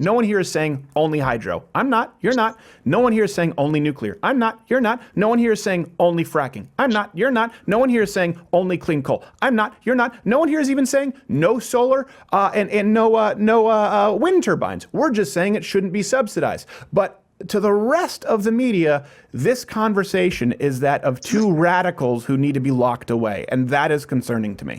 No one here is saying only hydro. I'm not. You're not. No one here is saying only nuclear. I'm not. You're not. No one here is saying only fracking. I'm not. You're not. No one here is saying only clean coal. I'm not. You're not. No one here is even saying no solar and no wind turbines. We're just saying it shouldn't be subsidized. But to the rest of the media, this conversation is that of two radicals who need to be locked away, and that is concerning to me.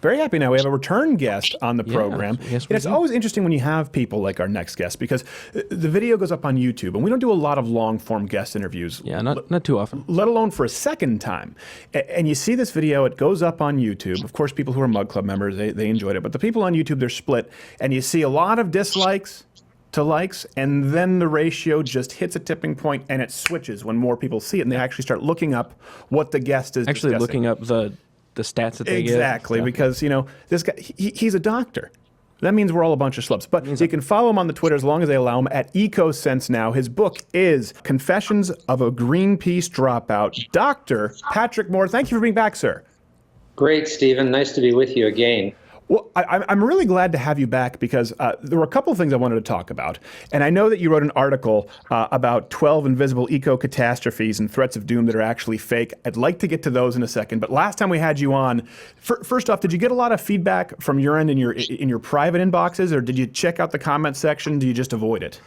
Very happy now we have a return guest on the program. Yes, and it's always interesting when you have people like our next guest, because the video goes up on YouTube, and we don't do a lot of long-form guest interviews. Yeah, not too often. Let alone for a second time. And you see this video, it goes up on YouTube. Of course, people who are Mug Club members, they enjoyed it. But the people on YouTube, they're split. And you see a lot of dislikes to likes, and then the ratio just hits a tipping point, and it switches when more people see it, and they actually start looking up what the guest is actually discussing. Looking up the stats that they give. Exactly, because, you know, this guy, he's a doctor. That means we're all a bunch of schlubs. But you can follow him on the Twitter as long as they allow him at EcoSense now. His book is Confessions of a Greenpeace Dropout. Dr. Patrick Moore, thank you for being back, sir. Great, Stephen. Nice to be with you again. Well, I'm really glad to have you back, because there were a couple of things I wanted to talk about. And I know that you wrote an article about 12 invisible eco-catastrophes and threats of doom that are actually fake. I'd like to get to those in a second. But last time we had you on, first off, did you get a lot of feedback from your end in your private inboxes, or did you check out the comment section? Do you just avoid it?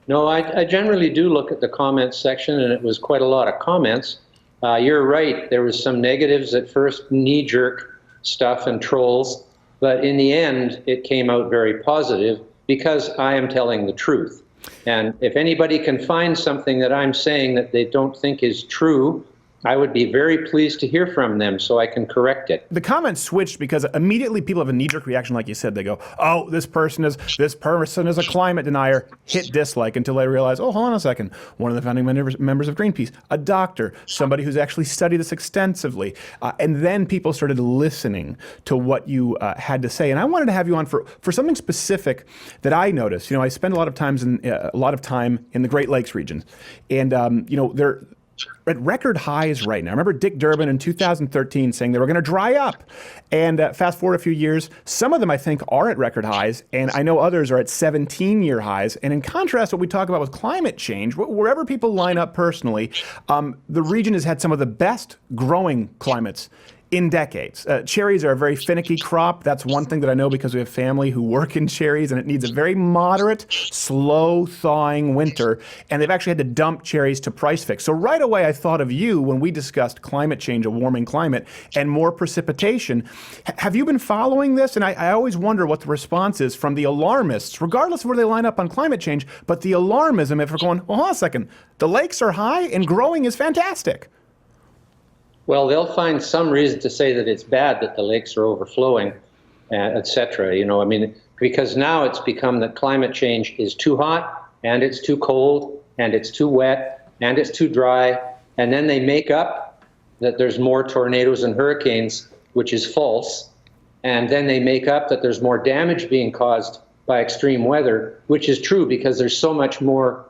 No, I generally do look at the comments section, and it was quite a lot of comments. You're right. There was some negatives at first, knee-jerk stuff and trolls. But in the end, it came out very positive because I am telling the truth. And if anybody can find something that I'm saying that they don't think is true, I would be very pleased to hear from them so I can correct it. The comments switched because immediately people have a knee-jerk reaction, like you said. They go, oh, this person is a climate denier, hit dislike, until they realize, oh, hold on a second. One of the founding members of Greenpeace, a doctor, somebody who's actually studied this extensively. And then people started listening to what you had to say. And I wanted to have you on for something specific that I noticed. You know, I spend a lot of time in the Great Lakes region. And, you know, they're at record highs right now. I remember Dick Durbin in 2013 saying they were going to dry up. And fast forward a few years, some of them I think are at record highs, and I know others are at 17-year highs. And in contrast, what we talk about with climate change, wherever people line up personally, the region has had some of the best growing climates in decades. Cherries are a very finicky crop. That's one thing that I know because we have family who work in cherries, and it needs a very moderate, slow thawing winter. And they've actually had to dump cherries to price fix. So right away, I thought of you when we discussed climate change, a warming climate, and more precipitation. Have you been following this? And I always wonder what the response is from the alarmists, regardless of where they line up on climate change, but the alarmism, if we're going, well, hold on a second, the lakes are high and growing is fantastic. Well, they'll find some reason to say that it's bad that the lakes are overflowing, et cetera. You know, I mean, because now it's become that climate change is too hot, and it's too cold, and it's too wet, and it's too dry. And then they make up that there's more tornadoes and hurricanes, which is false. And then they make up that there's more damage being caused by extreme weather, which is true because there's so much more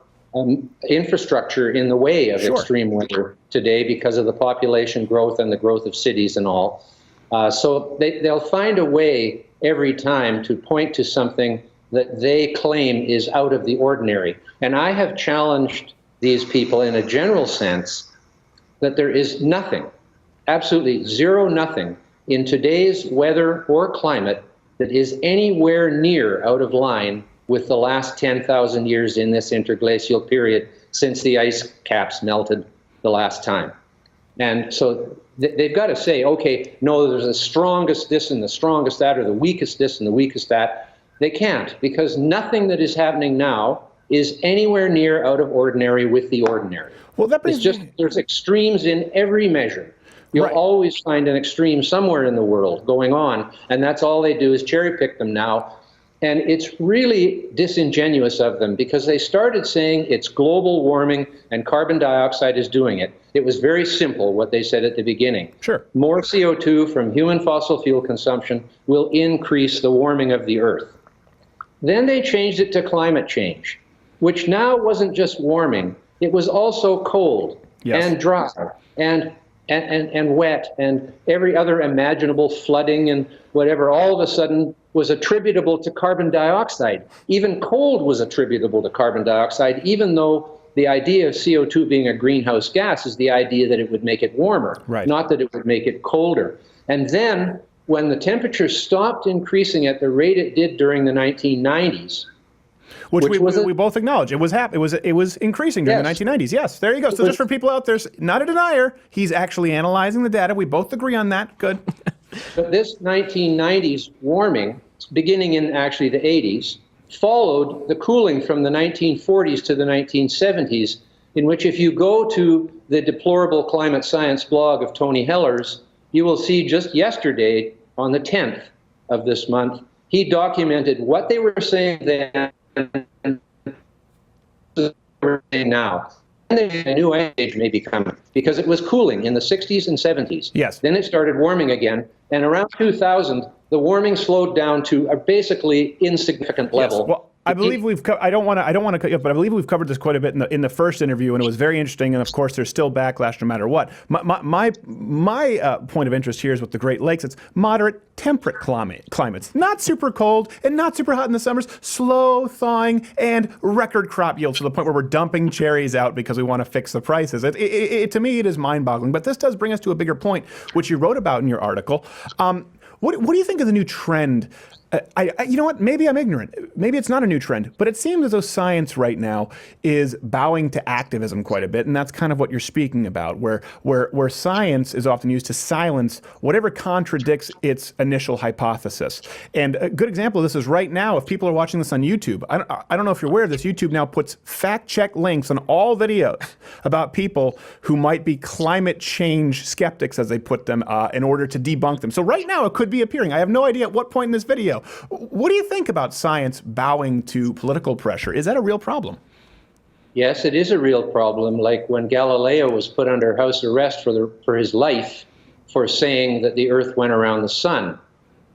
infrastructure in the way of extreme weather today because of the population growth and the growth of cities and all. So they'll find a way every time to point to something that they claim is out of the ordinary. And I have challenged these people in a general sense that there is nothing, absolutely zero nothing in today's weather or climate that is anywhere near out of line with the last 10,000 years in this interglacial period since the ice caps melted the last time. And so they've got to say, okay, no, there's the strongest this and the strongest that, or the weakest this and the weakest that. They can't, because nothing that is happening now is anywhere near out of ordinary with the ordinary. Well, that brings there's extremes in every measure. You'll always find an extreme somewhere in the world going on, and that's all they do is cherry pick them now. And it's really disingenuous of them because they started saying it's global warming and carbon dioxide is doing it. It was very simple what they said at the beginning. Sure. More CO2 from human fossil fuel consumption will increase the warming of the Earth. Then they changed it to climate change, which now wasn't just warming. It was also cold and dry and wet and every other imaginable flooding and whatever. All of a sudden, was attributable to carbon dioxide. Even cold was attributable to carbon dioxide, even though the idea of CO2 being a greenhouse gas is the idea that it would make it warmer, not that it would make it colder. And then when the temperature stopped increasing at the rate it did during the 1990s, which we both acknowledge. It was increasing during the 1990s. Yes, there you go. So just for people out there, not a denier, he's actually analyzing the data. We both agree on that. Good. But this 1990s warming, beginning in actually the 80s, followed the cooling from the 1940s to the 1970s, in which if you go to the deplorable climate science blog of Tony Heller's, you will see just yesterday, on the 10th of this month, he documented what they were saying then and what we're saying now. And a new age may be coming, because it was cooling in the 60s and 70s. Yes. Then it started warming again, and around 2000, the warming slowed down to a basically insignificant level. Yes. Well, I believe we've. I don't want to cut you off, but I believe we've covered this quite a bit in the first interview, and it was very interesting. And of course, there's still backlash no matter what. My point of interest here is with the Great Lakes. It's moderate, temperate climates, not super cold and not super hot in the summers. Slow thawing and record crop yields to the point where we're dumping cherries out because we want to fix the prices. To me, it is mind-boggling. But this does bring us to a bigger point, which you wrote about in your article. What do you think of the new trend? You know what? Maybe I'm ignorant. Maybe it's not a new trend, but it seems as though science right now is bowing to activism quite a bit, and that's kind of what you're speaking about, where science is often used to silence whatever contradicts its initial hypothesis. And a good example of this is right now, if people are watching this on YouTube, I don't know if you're aware of this, YouTube now puts fact-check links on all videos about people who might be climate change skeptics, as they put them, in order to debunk them. So right now it could be appearing. I have no idea at what point in this video. What do you think about science bowing to political pressure? Is that a real problem? Yes, it is a real problem. Like when Galileo was put under house arrest for his life for saying that the Earth went around the sun.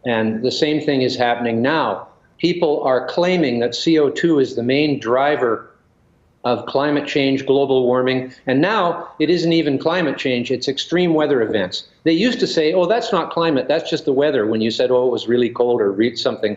And the same thing is happening now. People are claiming that CO2 is the main driver of climate change, global warming, and now it isn't even climate change, it's extreme weather events. They used to say, oh, that's not climate, that's just the weather, when you said, oh, it was really cold, or read something,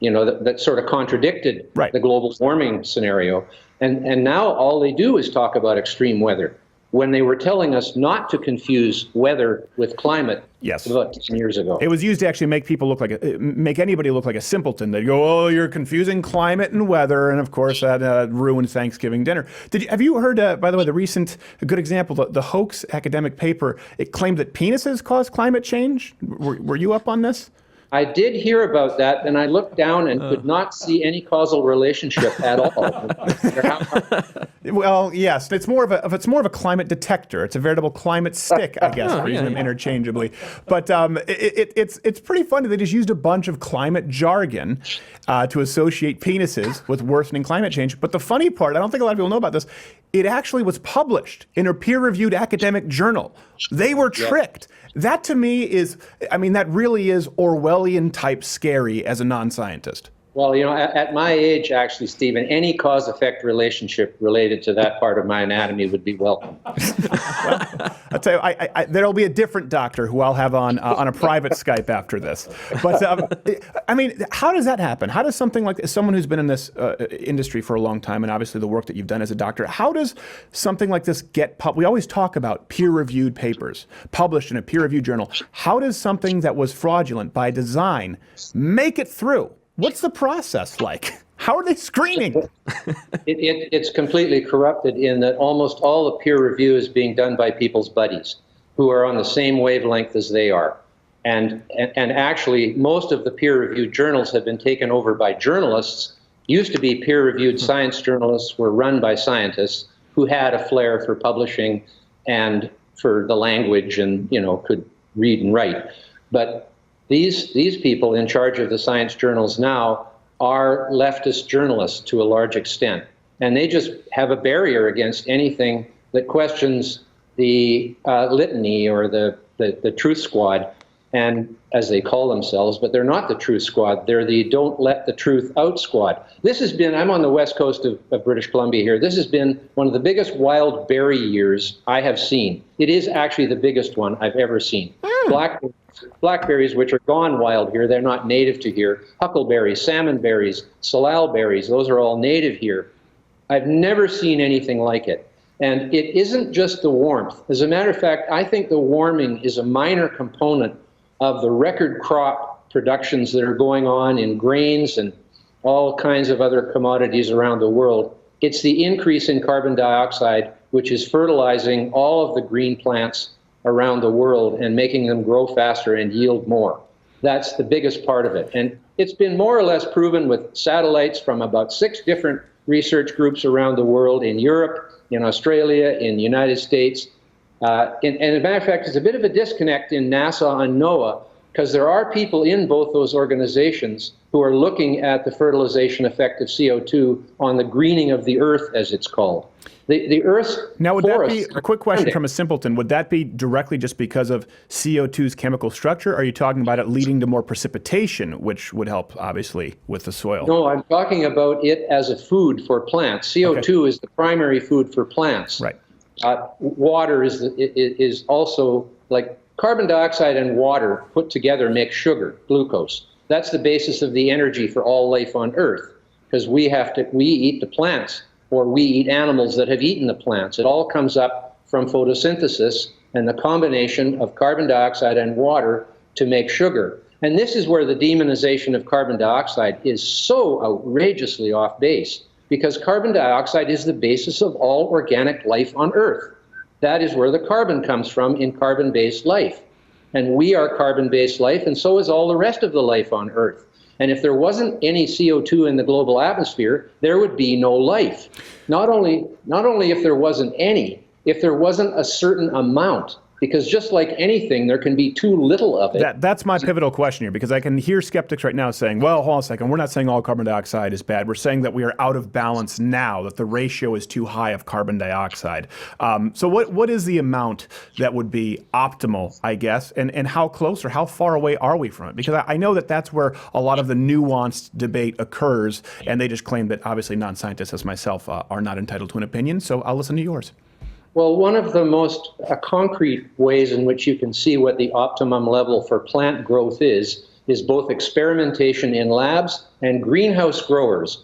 that sort of contradicted the global warming scenario. And now all they do is talk about extreme weather, when they were telling us not to confuse weather with climate. Yes. About 10 years ago. It was used to actually make people make anybody look like a simpleton. They'd go, oh, you're confusing climate and weather, and of course that ruined Thanksgiving dinner. Have you heard, by the way, a good example, the hoax academic paper, it claimed that penises cause climate change? Were you up on this? I did hear about that, and I looked down and could not see any causal relationship at all. Well, yes, it's more of a climate detector. It's a veritable climate stick, I guess, for using them interchangeably. But it's pretty funny. They just used a bunch of climate jargon to associate penises with worsening climate change. But the funny part, I don't think a lot of people know about this, it actually was published in a peer-reviewed academic journal. They were tricked. That to me is, that really is Orwellian type scary as a non-scientist. Well, at my age, actually, Stephen, any cause-effect relationship related to that part of my anatomy would be welcome. Well, I'll tell you, there'll be a different doctor who I'll have on a private Skype after this. But, how does that happen? How does something like, as someone who's been in this industry for a long time, and obviously the work that you've done as a doctor, how does something like this get published? We always talk about peer-reviewed papers published in a peer-reviewed journal. How does something that was fraudulent by design make it through? What's the process like? How are they screening? It's completely corrupted in that almost all the peer review is being done by people's buddies who are on the same wavelength as they are. And actually, most of the peer-reviewed journals have been taken over by journalists. Used to be peer-reviewed science journalists were run by scientists who had a flair for publishing and for the language and, could read and write. But these people in charge of the science journals now are leftist journalists to a large extent. And they just have a barrier against anything that questions the litany or the truth squad. and as they call themselves, but they're not the Truth Squad. They're the Don't Let the Truth Out Squad. This has been, I'm on the west coast of British Columbia here. This has been one of the biggest wild berry years I have seen. It is actually the biggest one I've ever seen. Blackberries, which are gone wild here, they're not native to here. Huckleberries, salmon berries, salal berries, those are all native here. I've never seen anything like it. And it isn't just the warmth. As a matter of fact, I think the warming is a minor component of the record crop productions that are going on in grains and all kinds of other commodities around the world. It's the increase in carbon dioxide, which is fertilizing all of the green plants around the world and making them grow faster and yield more. That's the biggest part of it. And it's been more or less proven with satellites from about 6 different research groups around the world, in Europe, in Australia, in the United States. And as a matter of fact, there's a bit of a disconnect in NASA and NOAA, because there are people in both those organizations who are looking at the fertilization effect of CO2 on the greening of the Earth, as it's called. The Earth's Now, would that forests be, a quick question from a simpleton, would that be directly just because of CO2's chemical structure? Or are you talking about it leading to more precipitation, which would help, obviously, with the soil? No, I'm talking about it as a food for plants. CO2 is the primary food for plants. Right. Water is also, like carbon dioxide and water put together make sugar, glucose. That's the basis of the energy for all life on Earth, because we eat the plants, or we eat animals that have eaten the plants. It all comes up from photosynthesis and the combination of carbon dioxide and water to make sugar. And this is where the demonization of carbon dioxide is so outrageously off base, because carbon dioxide is the basis of all organic life on Earth. That is where the carbon comes from in carbon-based life. And we are carbon-based life, and so is all the rest of the life on Earth. And if there wasn't any CO2 in the global atmosphere, there would be no life. Not only if there wasn't any, if there wasn't a certain amount. Because just like anything, there can be too little of it. That's my pivotal question here, because I can hear skeptics right now saying, well, hold on a second, we're not saying all carbon dioxide is bad. We're saying that we are out of balance now, that the ratio is too high of carbon dioxide. So what is the amount that would be optimal, I guess, and how close or how far away are we from it? Because I know that that's where a lot of the nuanced debate occurs, and they just claim that obviously non-scientists as myself are not entitled to an opinion, so I'll listen to yours. Well, one of the most concrete ways in which you can see what the optimum level for plant growth is both experimentation in labs and greenhouse growers.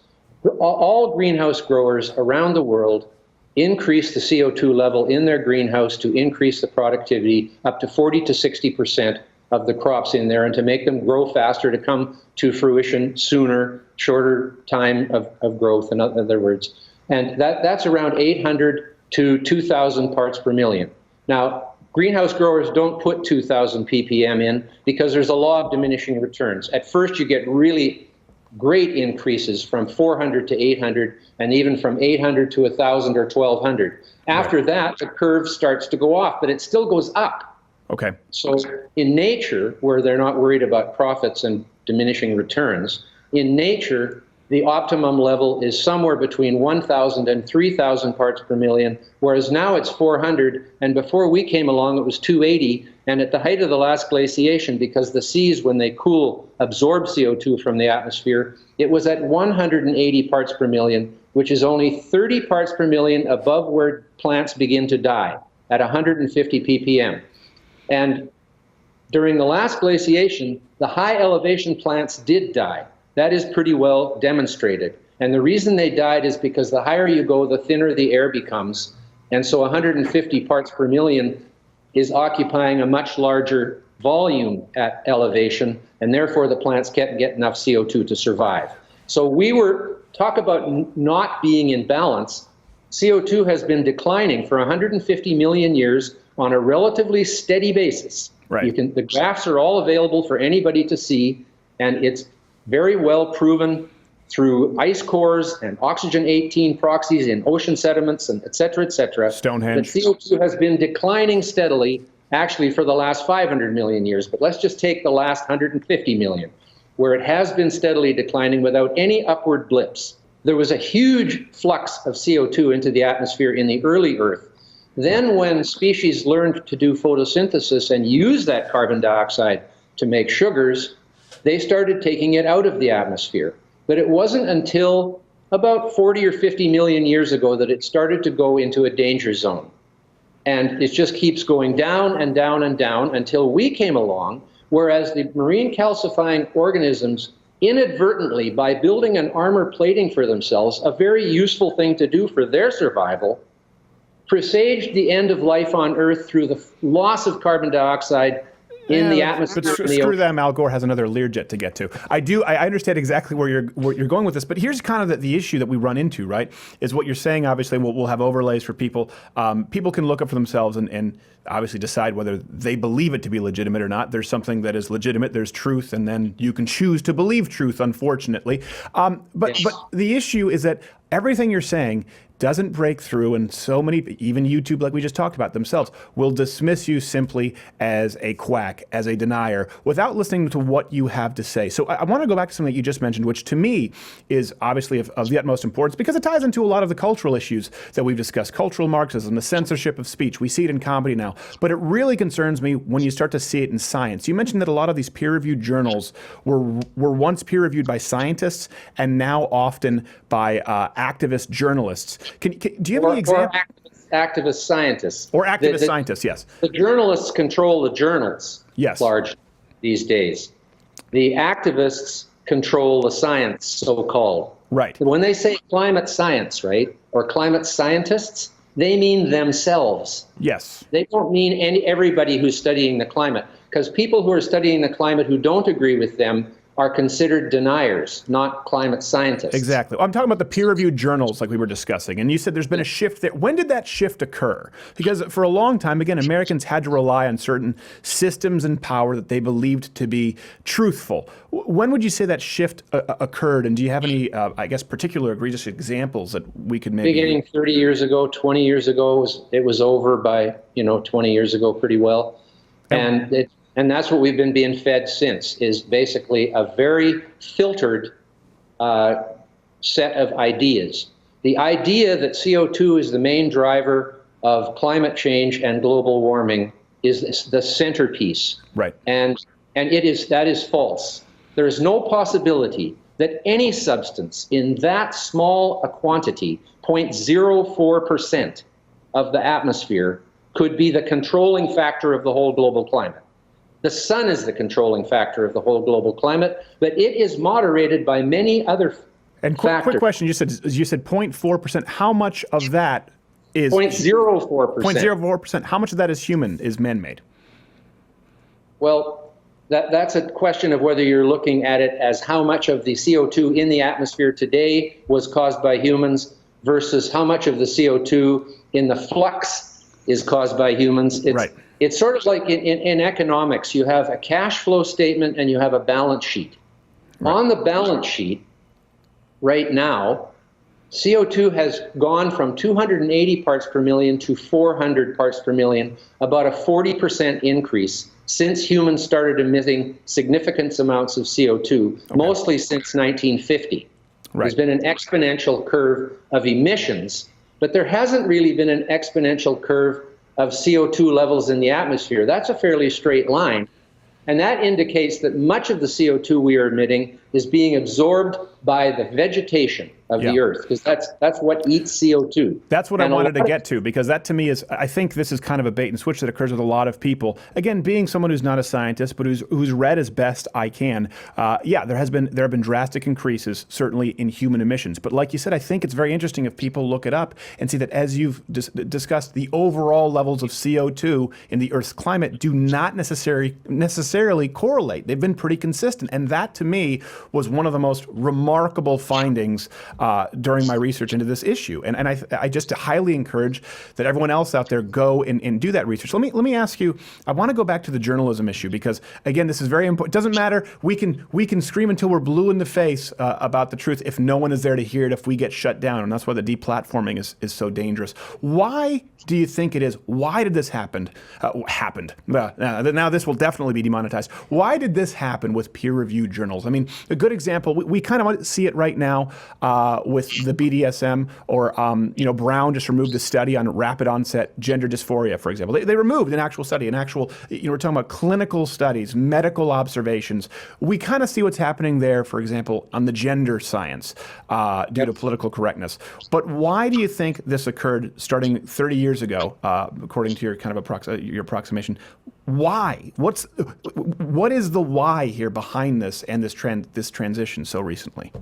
All greenhouse growers around the world increase the CO2 level in their greenhouse to increase the productivity up to 40 to 60% of the crops in there, and to make them grow faster, to come to fruition sooner, shorter time of growth, in other words. And that's around 800 to 2,000 parts per million. Now, greenhouse growers don't put 2,000 ppm in because there's a law of diminishing returns. At first, you get really great increases from 400 to 800, and even from 800 to 1,000 or 1,200. After that, the curve starts to go off, but it still goes up. Okay. So in nature, where they're not worried about profits and diminishing returns, in nature, the optimum level is somewhere between 1,000 and 3,000 parts per million, whereas now it's 400, and before we came along it was 280, and at the height of the last glaciation, because the seas, when they cool, absorb CO2 from the atmosphere, it was at 180 parts per million, which is only 30 parts per million above where plants begin to die, at 150 ppm. And during the last glaciation, the high elevation plants did die. That is pretty well demonstrated. And the reason they died is because the higher you go, the thinner the air becomes. And so 150 parts per million is occupying a much larger volume at elevation, and therefore the plants can't get enough CO2 to survive. So talk about not being in balance. CO2 has been declining for 150 million years on a relatively steady basis. Right. The graphs are all available for anybody to see, and it's very well proven through ice cores and oxygen-18 proxies in ocean sediments, and et cetera, Stonehenge. that CO2 has been declining steadily, actually for the last 500 million years. But let's just take the last 150 million, where it has been steadily declining without any upward blips. There was a huge flux of CO2 into the atmosphere in the early Earth. Then when species learned to do photosynthesis and use that carbon dioxide to make sugars, they started taking it out of the atmosphere. But it wasn't until about 40 or 50 million years ago that it started to go into a danger zone. And it just keeps going down and down and down until we came along, whereas the marine calcifying organisms inadvertently, by building an armor plating for themselves, a very useful thing to do for their survival, presaged the end of life on Earth through the loss of carbon dioxide in the atmosphere. But screw them. Al Gore has another Learjet to get to. I understand exactly where you're going with this, but here's kind of the issue that we run into, right? Is what you're saying. Obviously, we'll have overlays for people. People can look up for themselves and obviously decide whether they believe it to be legitimate or not. There's something that is legitimate. There's truth, and then you can choose to believe truth. Unfortunately, but the issue is that everything you're saying doesn't break through, and so many, even YouTube, like we just talked about themselves, will dismiss you simply as a quack, as a denier, without listening to what you have to say. So I want to go back to something that you just mentioned, which to me is obviously of the utmost importance, because it ties into a lot of the cultural issues that we've discussed. Cultural Marxism, the censorship of speech. We see it in comedy now, but it really concerns me when you start to see it in science. You mentioned that a lot of these peer-reviewed journals were once peer-reviewed by scientists and now often by activist journalists. Do you have any examples? Or activist scientists. Or activist scientists, yes. The journalists control the journals, yes, largely these days. The activists control the science, so-called. Right. When they say climate science, right, or climate scientists, they mean themselves. Yes. They don't mean everybody who's studying the climate, because people who are studying the climate who don't agree with them are considered deniers, not climate scientists. Exactly. I'm talking about the peer-reviewed journals like we were discussing, and you said there's been a shift there. When did that shift occur? Because for a long time, again, Americans had to rely on certain systems and power that they believed to be truthful. When would you say that shift occurred, and do you have any, I guess, particular egregious examples that we could maybe... Beginning 30 years ago, 20 years ago, it was over by, 20 years ago pretty well. And that's what we've been being fed since, is basically a very filtered set of ideas. The idea that CO2 is the main driver of climate change and global warming is the centerpiece. Right. And that is false. There is no possibility that any substance in that small a quantity, 0.04% of the atmosphere, could be the controlling factor of the whole global climate. The sun is the controlling factor of the whole global climate, but it is moderated by many other factors. And quick question, you said 0.4%. How much of that is 0.04%? 0.04%. How much of that is man-made? Well, that's a question of whether you're looking at it as how much of the CO2 in the atmosphere today was caused by humans versus how much of the CO2 in the flux is caused by humans. Right. It's sort of like in economics, you have a cash flow statement and you have a balance sheet. Right. On the balance sheet, right now, CO2 has gone from 280 parts per million to 400 parts per million, about a 40% increase since humans started emitting significant amounts of CO2, mostly since 1950. Right. There's been an exponential curve of emissions, but there hasn't really been an exponential curve of CO2 levels in the atmosphere. That's a fairly straight line. And that indicates that much of the CO2 we are emitting is being absorbed by the vegetation of the Earth, because that's what eats CO2. That's what I wanted to get to, because that to me is, I think this is kind of a bait and switch that occurs with a lot of people. Again, being someone who's not a scientist, but who's read as best I can, there have been drastic increases, certainly in human emissions. But like you said, I think it's very interesting if people look it up and see that, as you've discussed, the overall levels of CO2 in the Earth's climate do not necessarily correlate. They've been pretty consistent. And that, to me, was one of the most remarkable findings during my research into this issue. And I just highly encourage that everyone else out there go and do that research. Let me ask you, I want to go back to the journalism issue, because again, this is very important. It doesn't matter. We can scream until we're blue in the face about the truth if no one is there to hear it, if we get shut down. And that's why the deplatforming is so dangerous. Why do you think it is? Why did this happen? Now this will definitely be demonetized. Why did this happen with peer-reviewed journals? I mean, A good example, we kind of see it right now with the BDSM, or Brown just removed a study on rapid onset gender dysphoria, for example. They removed an actual study, we're talking about clinical studies, medical observations. We kind of see what's happening there, for example, on the gender science due to political correctness. But why do you think this occurred starting 30 years ago, according to your kind of your approximation? Why? What is the why here behind this and this transition so recently?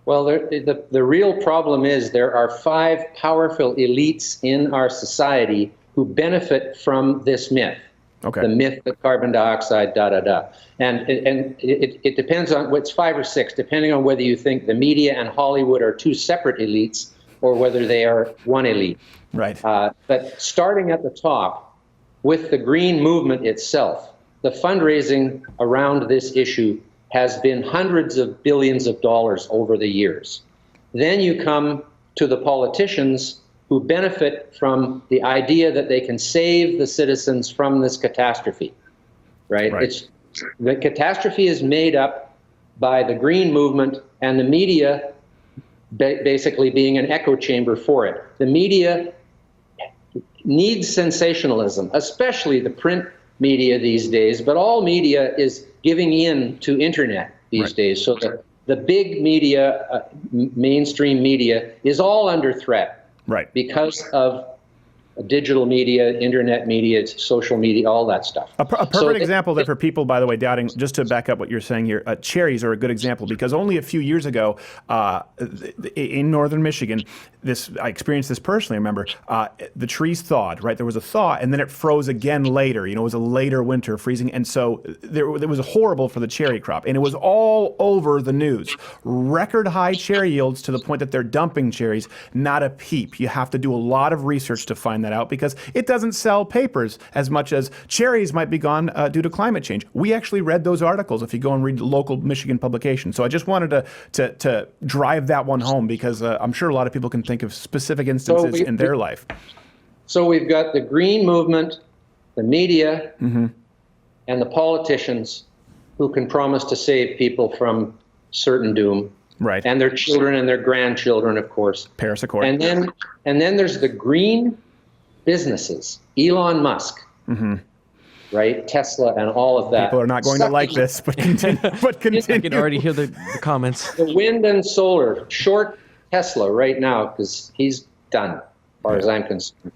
Well, the real problem is there are 5 powerful elites in our society who benefit from this myth. Okay. The myth of carbon dioxide, And it depends on what's 5 or 6, depending on whether you think the media and Hollywood are 2 separate elites or whether they are one elite. Right. But starting at the top, with the green movement itself, the fundraising around this issue has been hundreds of billions of dollars over the years. Then you come to the politicians who benefit from the idea that they can save the citizens from this catastrophe, right? The catastrophe is made up by the green movement and the media basically being an echo chamber for it. The media needs sensationalism, especially the print media these days, but all media is giving in to internet these days. So the big media, mainstream media, is all under threat because of digital media, internet media, social media, all that stuff. A perfect example there for people, by the way, doubting, just to back up what you're saying here, cherries are a good example, because only a few years ago in northern Michigan, I experienced this personally, I remember, the trees thawed, right? There was a thaw, and then it froze again later. It was a later winter freezing, and so it was horrible for the cherry crop, and it was all over the news. Record high cherry yields to the point that they're dumping cherries, not a peep. You have to do a lot of research to find that out, because it doesn't sell papers as much as cherries might be gone due to climate change. We actually read those articles if you go and read local Michigan publications. So I just wanted to drive that one home, because I'm sure a lot of people can think of specific instances in their life. So we've got the green movement, the media, and the politicians who can promise to save people from certain doom. Right. And their children and their grandchildren, of course. Paris Accord. And then there's the green businesses, Elon Musk, right? Tesla and all of that. People are not going to like this, but continue. I can already hear the comments. The wind and solar, short Tesla right now, because he's done, as far as I'm concerned.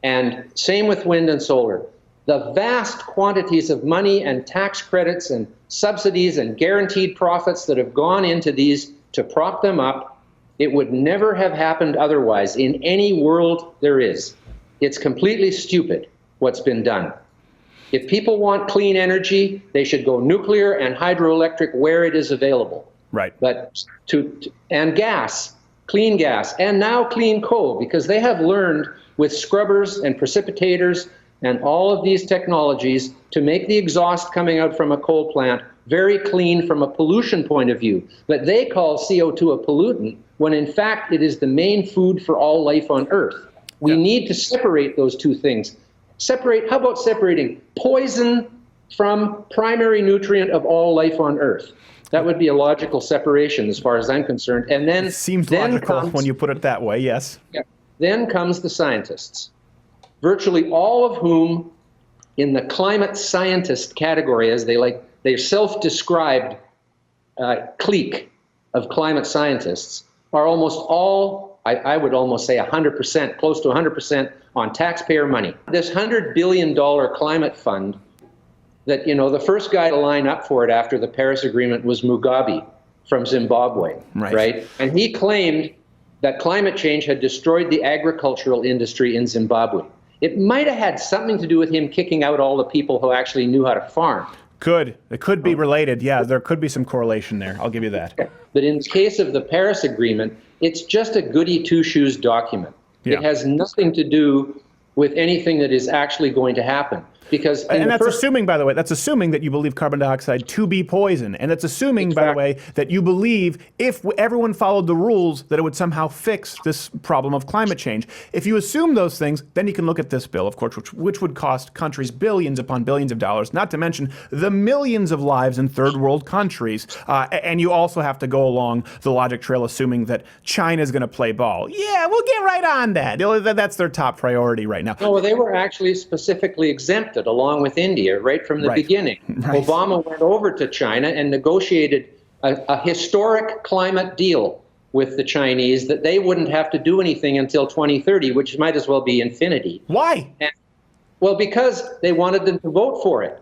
And same with wind and solar. The vast quantities of money and tax credits and subsidies and guaranteed profits that have gone into these to prop them up, it would never have happened otherwise in any world there is. It's completely stupid what's been done. If people want clean energy, they should go nuclear and hydroelectric where it is available. Right. But and gas, clean gas, and now clean coal, because they have learned with scrubbers and precipitators and all of these technologies to make the exhaust coming out from a coal plant very clean from a pollution point of view. But they call CO2 a pollutant, when in fact it is the main food for all life on Earth. We need to separate those two things. How about separating poison from primary nutrient of all life on Earth? That would be a logical separation as far as I'm concerned. And then it seems logical when you put it that way, yes. Then comes the scientists, virtually all of whom in the climate scientist category, as they're self-described clique of climate scientists, are almost all, I would almost say 100%, close to 100% on taxpayer money. This $100 billion climate fund that, the first guy to line up for it after the Paris Agreement was Mugabe from Zimbabwe, right? And he claimed that climate change had destroyed the agricultural industry in Zimbabwe. It might have had something to do with him kicking out all the people who actually knew how to farm. It could be related. Yeah, there could be some correlation there. I'll give you that. But in the case of the Paris Agreement, it's just a goody two-shoes document. Yeah. It has nothing to do with anything that is actually going to happen. Because and that's assuming, by the way, that's assuming that you believe carbon dioxide to be poison. And that's assuming, by the way, that you believe if everyone followed the rules that it would somehow fix this problem of climate change. If you assume those things, then you can look at this bill, of course, which would cost countries billions upon billions of dollars, not to mention the millions of lives in third world countries. And you also have to go along the logic trail assuming that China is going to play ball. Yeah, we'll get right on that. That's their top priority right now. No, they were actually specifically exempted along with India right from the beginning. Right. Obama went over to China and negotiated a historic climate deal with the Chinese that they wouldn't have to do anything until 2030, which might as well be infinity. Why? Well, because they wanted them to vote for it.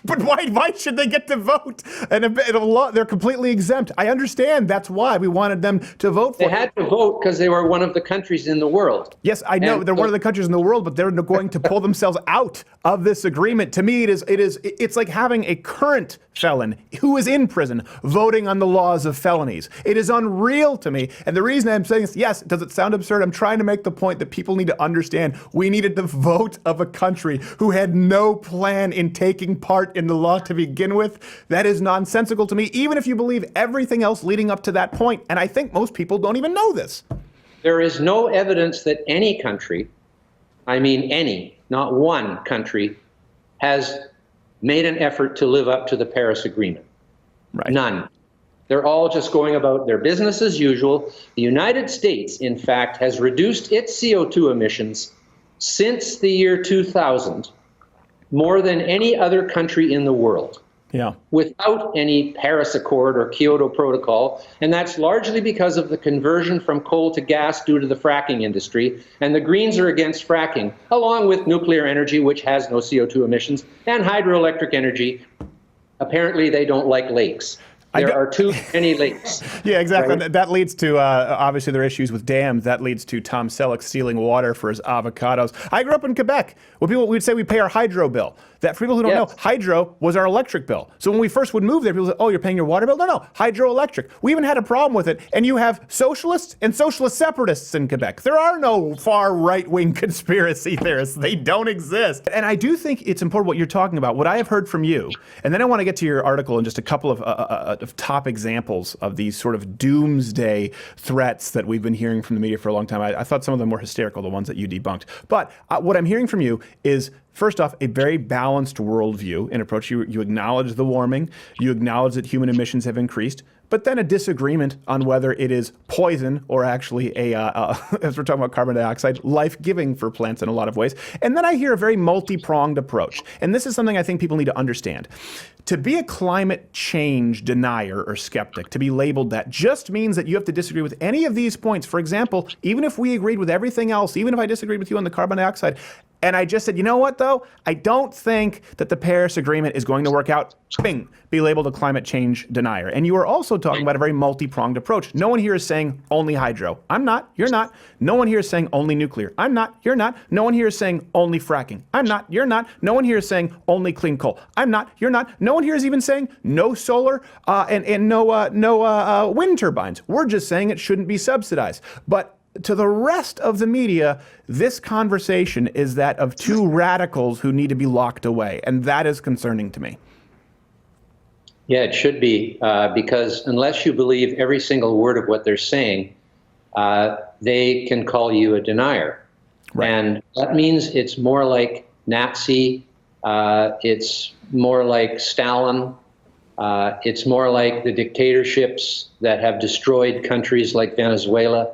But why should they get to vote? And they're completely exempt. I understand that's why we wanted them to vote for it. They had to vote because they were one of the countries in the world. Yes, I know they're one of the countries in the world, but they're going to pull themselves out of this agreement. To me, it's like having a current felon who is in prison voting on the laws of felonies. It is unreal to me. And the reason I'm saying this, yes, does it sound absurd? I'm trying to make the point that people need to understand we needed the vote of a country who had no plan in taking part in the law to begin with. That is nonsensical to me, even if you believe everything else leading up to that point. And I think most people don't even know this. There is no evidence that any country, I mean any, not one country, has made an effort to live up to the Paris Agreement. Right. None. They're all just going about their business as usual. The United States, in fact, has reduced its CO2 emissions since the year 2000 more than any other country in the world. Yeah. Without any Paris Accord or Kyoto Protocol. And that's largely because of the conversion from coal to gas due to the fracking industry. And the Greens are against fracking, along with nuclear energy, which has no CO2 emissions, and hydroelectric energy. Apparently, they don't like lakes. There are too many lakes. Yeah, exactly. Right? That leads to, obviously, there are issues with dams. That leads to Tom Selleck stealing water for his avocados. I grew up in Quebec, where we'd say we pay our hydro bill. That for people who don't know, hydro was our electric bill. So when we first would move there, people said, oh, you're paying your water bill? No, hydroelectric. We even had a problem with it. And you have socialists and socialist separatists in Quebec. There are no far right-wing conspiracy theorists. They don't exist. And I do think it's important what you're talking about, what I have heard from you. And then I want to get to your article and just a couple of top examples of these sort of doomsday threats that we've been hearing from the media for a long time. I thought some of them were hysterical, the ones that you debunked. But what I'm hearing from you is, first off, a very balanced worldview and approach. You acknowledge the warming, you acknowledge that human emissions have increased, but then a disagreement on whether it is poison or actually as we're talking about carbon dioxide, life-giving for plants in a lot of ways. And then I hear a very multi-pronged approach. And this is something I think people need to understand. To be a climate change denier or skeptic, to be labeled that, just means that you have to disagree with any of these points. For example, even if we agreed with everything else, even if I disagreed with you on the carbon dioxide, and I just said, you know what, though? I don't think that the Paris Agreement is going to work out. Bing, be labeled a climate change denier. And you are also talking about a very multi-pronged approach. No one here is saying only hydro. I'm not. You're not. No one here is saying only nuclear. I'm not. You're not. No one here is saying only fracking. I'm not. You're not. No one here is saying only clean coal. I'm not. You're not. No one here is even saying no solar and no wind turbines. We're just saying it shouldn't be subsidized. But to the rest of the media, this conversation is that of two radicals who need to be locked away, and that is concerning to me. Yeah, it should be, because unless you believe every single word of what they're saying, they can call you a denier. Right. And that means it's more like Nazi, it's more like Stalin, it's more like the dictatorships that have destroyed countries like Venezuela.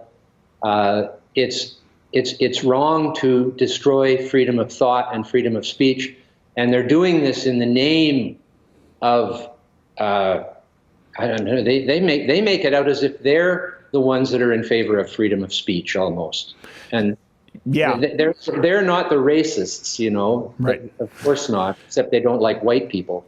It's wrong to destroy freedom of thought and freedom of speech, and they're doing this in the name of I don't know. They make it out as if they're the ones that are in favor of freedom of speech almost, and yeah, they're not the racists, you know. Right. Of course not, except they don't like white people.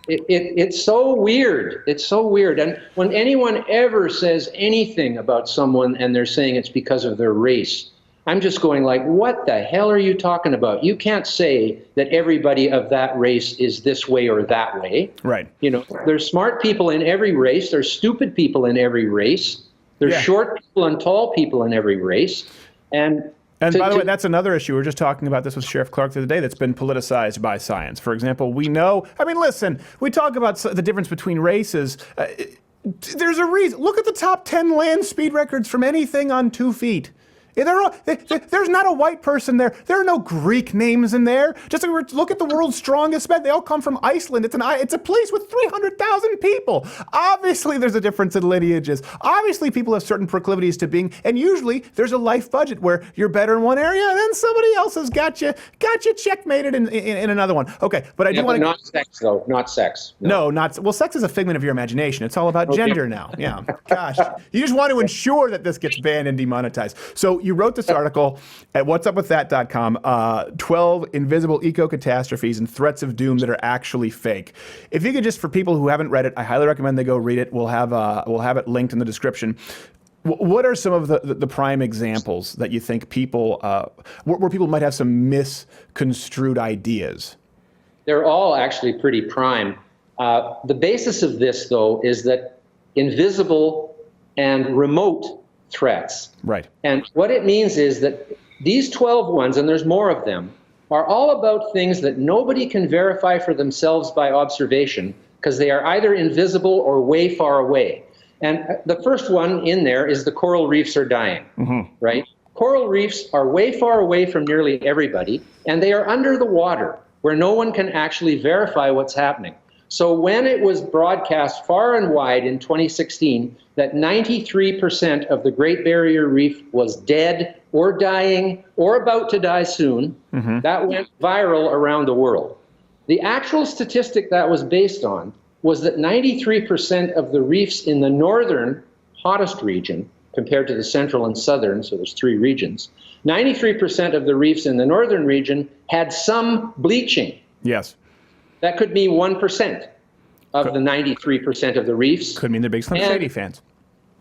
It's so weird. It's so weird. And when anyone ever says anything about someone and they're saying it's because of their race, I'm just going like, what the hell are you talking about? You can't say that everybody of that race is this way or that way. Right. You know, there's smart people in every race. There's stupid people in every race. There's short people and tall people in every race. And And by the way, that's another issue. We were just talking about this with Sheriff Clark the other day that's been politicized by science. For example, we know, I mean, listen, we talk about the difference between races. There's a reason. Look at the top 10 land speed records from anything on 2 feet. There's not a white person there. There are no Greek names in there. Just look at the world's strongest men. They all come from Iceland. It's a place with 300,000 people. Obviously, there's a difference in lineages. Obviously, people have certain proclivities to being, and usually there's a life budget where you're better in one area and then somebody else has got you checkmated in another one. Okay, but I do want to. Not sex, though. Not sex. No, well, sex is a figment of your imagination. It's all about gender now. Yeah, gosh, you just want to ensure that this gets banned and demonetized. So you wrote this article at whatsupwiththat.com, 12 invisible eco-catastrophes and threats of doom that are actually fake. If you could just, for people who haven't read it, I highly recommend they go read it. We'll have it linked in the description. What are some of the prime examples that you think people, where people might have some misconstrued ideas? They're all actually pretty prime. The basis of this, though, is that invisible and remote threats. Right. And what it means is that these 12 ones, and there's more of them, are all about things that nobody can verify for themselves by observation because they are either invisible or way far away. And the first one in there is the coral reefs are dying, right? Coral reefs are way far away from nearly everybody, and they are under the water where no one can actually verify what's happening. So when it was broadcast far and wide in 2016 that 93% of the Great Barrier Reef was dead or dying or about to die soon, that went viral around the world. The actual statistic that was based on was that 93% of the reefs in the northern, hottest region, compared to the central and southern, so there's 3 regions, 93% of the reefs in the northern region had some bleaching. Yes. That could mean 1% of the 93% of the reefs. Could mean they're big Slim Shady fans.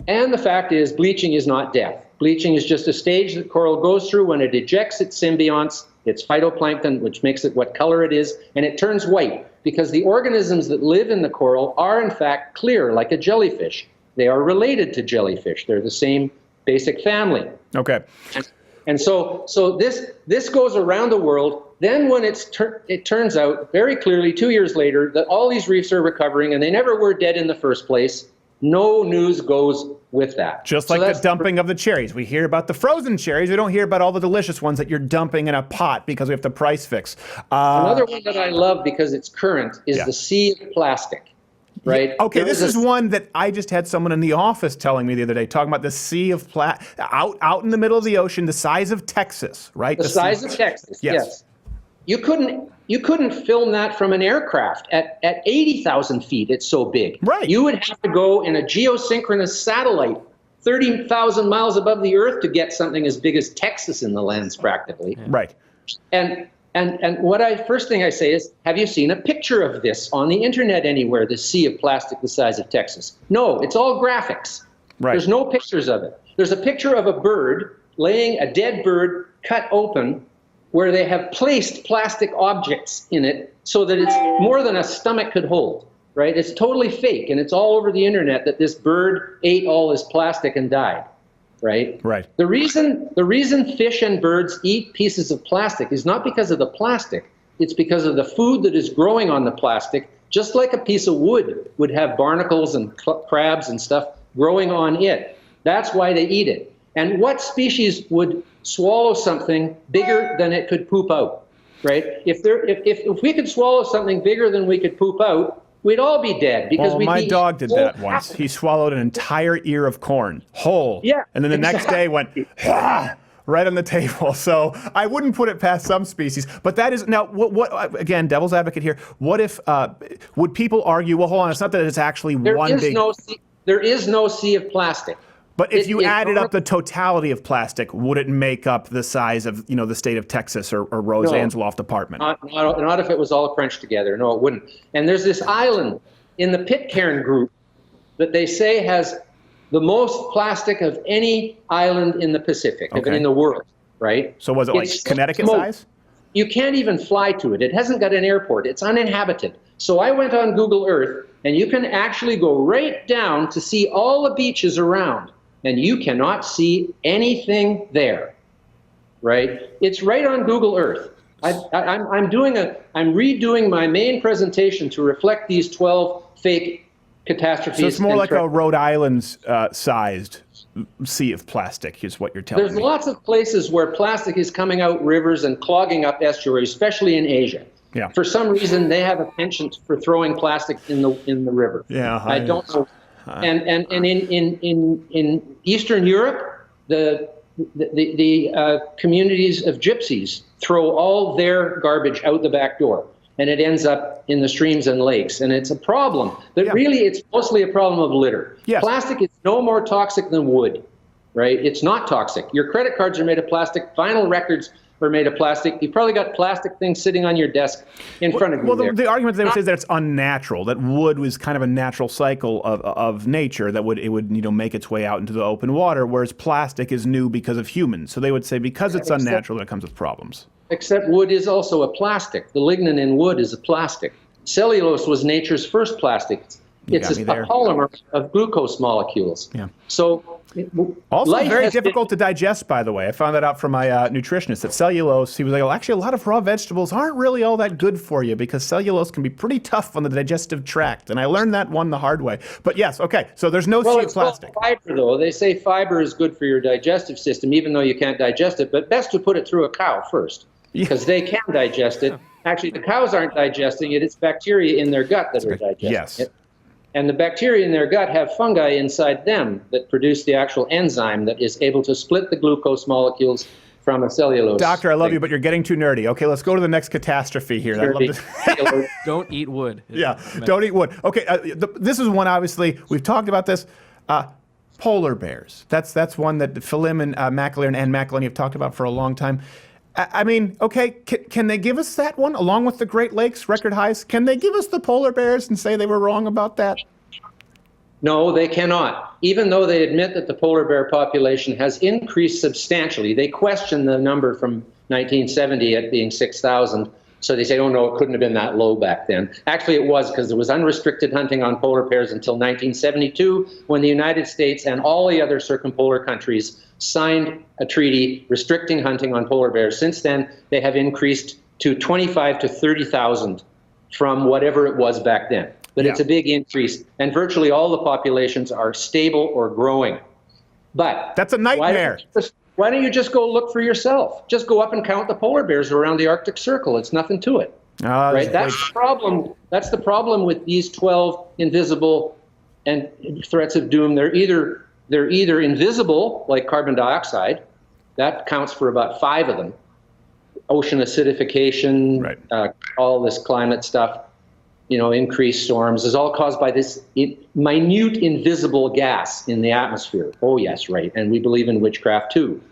And the fact is, bleaching is not death. Bleaching is just a stage that coral goes through when it ejects its symbionts, its phytoplankton, which makes it what color it is, and it turns white because the organisms that live in the coral are in fact clear, like a jellyfish. They are related to jellyfish. They're the same basic family. Okay. And so this goes around the world. Then when it turns out very clearly 2 years later that all these reefs are recovering and they never were dead in the first place, no news goes with that. Just like the dumping of the cherries. We hear about the frozen cherries. We don't hear about all the delicious ones that you're dumping in a pot because we have to price fix. Another one that I love because it's current is the sea of plastic. Right. Okay, this is one that I just had someone in the office telling me the other day, talking about the sea of out in the middle of the ocean, the size of Texas, right? The size of Texas, yes. You couldn't film that from an aircraft at 80,000 feet. It's so big. Right. You would have to go in a geosynchronous satellite 30,000 miles above the Earth to get something as big as Texas in the lens, practically. Right. And first thing I say is, have you seen a picture of this on the internet anywhere, the sea of plastic the size of Texas? No, it's all graphics. Right. There's no pictures of it. There's a picture of a bird a dead bird cut open where they have placed plastic objects in it so that it's more than a stomach could hold, right? It's totally fake, and it's all over the internet that this bird ate all this plastic and died. Right? Right. The reason fish and birds eat pieces of plastic is not because of the plastic. It's because of the food that is growing on the plastic, just like a piece of wood would have barnacles and crabs and stuff growing on it. That's why they eat it. And what species would swallow something bigger than it could poop out? Right? If we could swallow something bigger than we could poop out, we'd all be dead because my dog did that once. He swallowed an entire ear of corn whole. Yeah. And then the next day went right on the table. So I wouldn't put it past some species. But that is now what again, devil's advocate here. What if would people argue, well, hold on, it's not that it's actually there is no sea of plastic. But if you added up the totality of plastic, would it make up the size of, the state of Texas or Roseanne's loft apartment? Not if it was all crunched together. No, it wouldn't. And there's this island in the Pitcairn group that they say has the most plastic of any island in the Pacific, in the world, right? So was it like Connecticut size? You can't even fly to it. It hasn't got an airport. It's uninhabited. So I went on Google Earth, and you can actually go right down to see all the beaches around. And you cannot see anything there. right? It's right on Google Earth. I'm redoing my main presentation to reflect these 12 fake catastrophes. So it's more like a Rhode Island's sized sea of plastic, is what you're telling me. There's lots of places where plastic is coming out rivers and clogging up estuaries, especially in Asia. Yeah. For some reason, they have a penchant for throwing plastic in the river. Yeah, I don't know. And in Eastern Europe, the communities of gypsies throw all their garbage out the back door, and it ends up in the streams and lakes. And it's a problem. But really, it's mostly a problem of litter. Yes. Plastic is no more toxic than wood, right? It's not toxic. Your credit cards are made of plastic. Vinyl records are made of plastic. You've probably got plastic things sitting on your desk in front of you. Well, the argument they would say is that it's unnatural, that wood was kind of a natural cycle of nature, that it would make its way out into the open water, whereas plastic is new because of humans. So they would say because it's unnatural, that it comes with problems. Except wood is also a plastic. The lignin in wood is a plastic. Cellulose was nature's first plastic. It's a polymer of glucose molecules. Yeah. So also very difficult to digest, by the way. I found that out from my nutritionist, that cellulose, he was like, well, actually, a lot of raw vegetables aren't really all that good for you because cellulose can be pretty tough on the digestive tract. And I learned that one the hard way. But yes, okay, so there's no sea of plastic. Fiber, though. They say fiber is good for your digestive system, even though you can't digest it. But best to put it through a cow first, because they can digest it. Actually, the cows aren't digesting it. It's bacteria in their gut that are digesting it. And the bacteria in their gut have fungi inside them that produce the actual enzyme that is able to split the glucose molecules from a cellulose. Doctor, I love you, but you're getting too nerdy. Okay, let's go to the next catastrophe here. Don't eat wood. Don't eat wood. Okay, this is one, obviously, we've talked about this. Polar bears. That's one that Philim and McAleer and Ann McElhenney have talked about for a long time. I mean, okay, can they give us that one along with the Great Lakes record highs? Can they give us the polar bears and say they were wrong about that? No, they cannot. Even though they admit that the polar bear population has increased substantially, they question the number from 1970 at being 6,000. So they say, oh, no, it couldn't have been that low back then. Actually, it was, because there was unrestricted hunting on polar bears until 1972, when the United States and all the other circumpolar countries signed a treaty restricting hunting on polar bears. Since then, they have increased to 25 to 30,000 from whatever it was back then. But it's a big increase, and virtually all the populations are stable or growing. But that's a nightmare. Why don't you just go look for yourself? Just go up and count the polar bears around the Arctic Circle. It's nothing to it. Right? That's the problem. That's the problem with these 12 invisible and threats of doom. They're either invisible, like carbon dioxide. That counts for about 5 of them. Ocean acidification, all this climate stuff, increased storms, is all caused by this minute invisible gas in the atmosphere. Oh, yes, right. And we believe in witchcraft, too.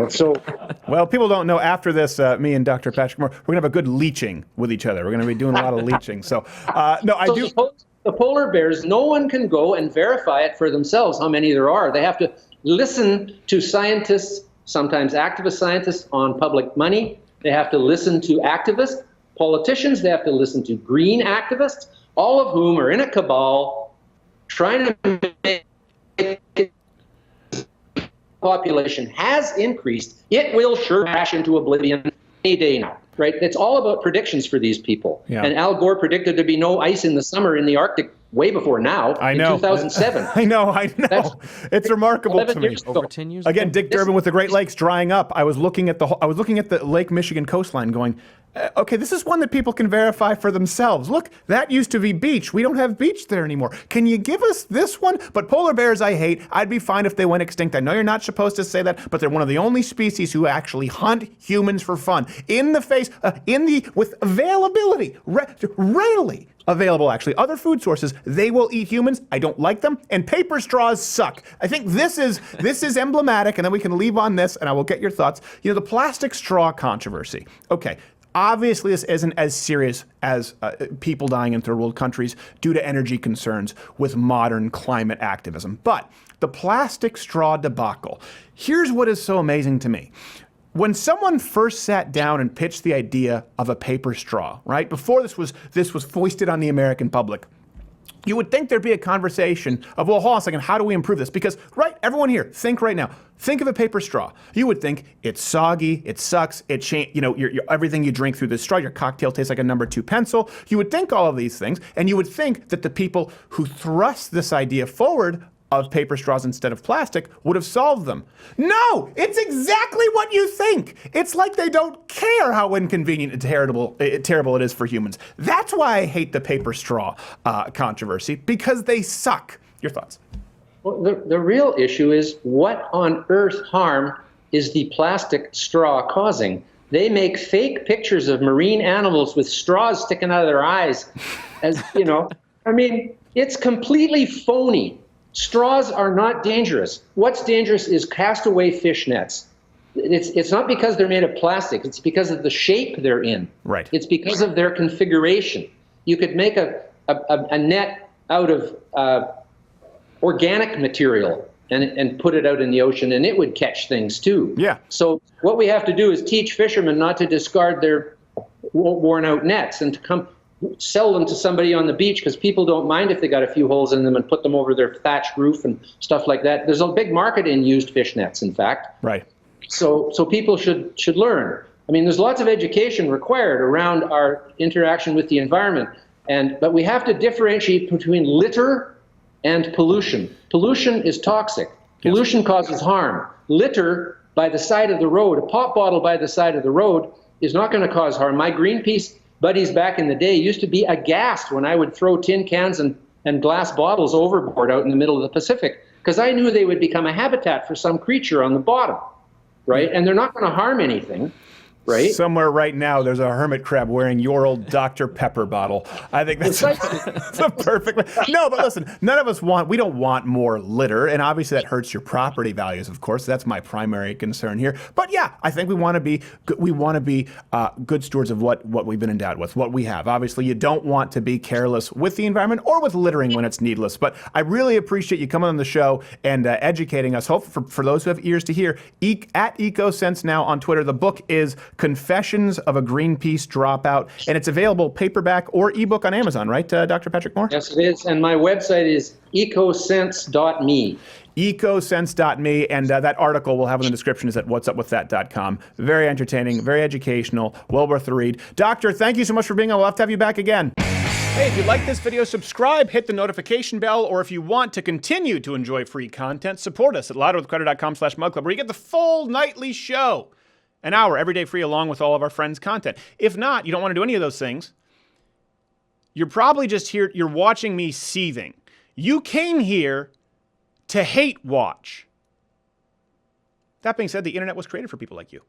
So. Well, people don't know, after this, me and Dr. Patrick Moore, we're going to have a good leeching with each other. We're going to be doing a lot of leeching. So, The polar bears, no one can go and verify it for themselves how many there are. They have to listen to scientists, sometimes activist scientists, on public money. They have to listen to activists, politicians. They have to listen to green activists, all of whom are in a cabal trying to make the population has increased. It will sure crash into oblivion any day now. Right? It's all about predictions for these people. Yeah. And Al Gore predicted there'd be no ice in the summer in the Arctic way before now, in 2007. I know. It's remarkable to me. Over 10 years Again, Dick Durbin with the Great Lakes drying up. I was looking at the Lake Michigan coastline going, okay, this is one that people can verify for themselves. Look, that used to be beach. We don't have beach there anymore. Can you give us this one? But polar bears I hate. I'd be fine if they went extinct. I know you're not supposed to say that, but they're one of the only species who actually hunt humans for fun. In the face, with availability, readily available, actually. Other food sources, they will eat humans. I don't like them. And paper straws suck. I think this is emblematic, and then we can leave on this, and I will get your thoughts. The plastic straw controversy. Okay. Obviously, this isn't as serious as people dying in third world countries due to energy concerns with modern climate activism. But the plastic straw debacle, here's what is so amazing to me. When someone first sat down and pitched the idea of a paper straw, right, before this was foisted on the American public, You would think there'd be a conversation of, well, hold on a second, how do we improve this? Because, right, everyone here, think right now. Think of a paper straw. You would think it's soggy, it sucks, everything you drink through this straw, your cocktail tastes like a number 2 pencil. You would think all of these things, and you would think that the people who thrust this idea forward of paper straws instead of plastic would have solved them. No, it's exactly what you think. It's like they don't care how inconvenient and terrible it is for humans. That's why I hate the paper straw controversy, because they suck. Your thoughts? Well, the real issue is, what on earth harm is the plastic straw causing? They make fake pictures of marine animals with straws sticking out of their eyes. As you know, I mean, it's completely phony. Straws are not dangerous. What's dangerous is castaway fish nets. It's not because they're made of plastic. It's because of the shape they're in. Right. It's because of their configuration. You could make a net out of organic material and put it out in the ocean, and it would catch things too. Yeah. So what we have to do is teach fishermen not to discard their worn out nets and to come sell them to somebody on the beach, because people don't mind if they got a few holes in them, and put them over their thatched roof and stuff like that. There's a big market in used fish nets, in fact. Right. So people should learn. I mean, there's lots of education required around our interaction with the environment, but we have to differentiate between litter and pollution. Pollution is toxic. Pollution causes harm. Litter by the side of the road, a pop bottle by the side of the road, is not going to cause harm. My Greenpeace buddies back in the day used to be aghast when I would throw tin cans and glass bottles overboard out in the middle of the Pacific, because I knew they would become a habitat for some creature on the bottom, right? And they're not going to harm anything, right? Somewhere right now, there's a hermit crab wearing your old Dr. Pepper bottle. I think that's a perfect. No, but listen, none of us we don't want more litter, and obviously that hurts your property values, of course. That's my primary concern here. But yeah, I think we want to be good stewards of what we've been endowed with, what we have. Obviously, you don't want to be careless with the environment or with littering when it's needless. But I really appreciate you coming on the show and educating us. Hope for those who have ears to hear, at EcoSense now on Twitter. The book is Confessions of a Greenpeace Dropout, and it's available paperback or ebook on Amazon, right, Dr. Patrick Moore? Yes, it is. And my website is ecosense.me. Ecosense.me, and that article we'll have in the description is at whatsupwiththat.com. Very entertaining, very educational, well worth the read. Doctor, thank you so much for being on. We'll have to have you back again. Hey, if you like this video, subscribe, hit the notification bell, or if you want to continue to enjoy free content, support us at louderwithcrowder.com/mugclub, where you get the full nightly show. An hour every day free, along with all of our friends' content. If not, you don't want to do any of those things, you're probably just here, you're watching me seething. You came here to hate watch. That being said, the internet was created for people like you.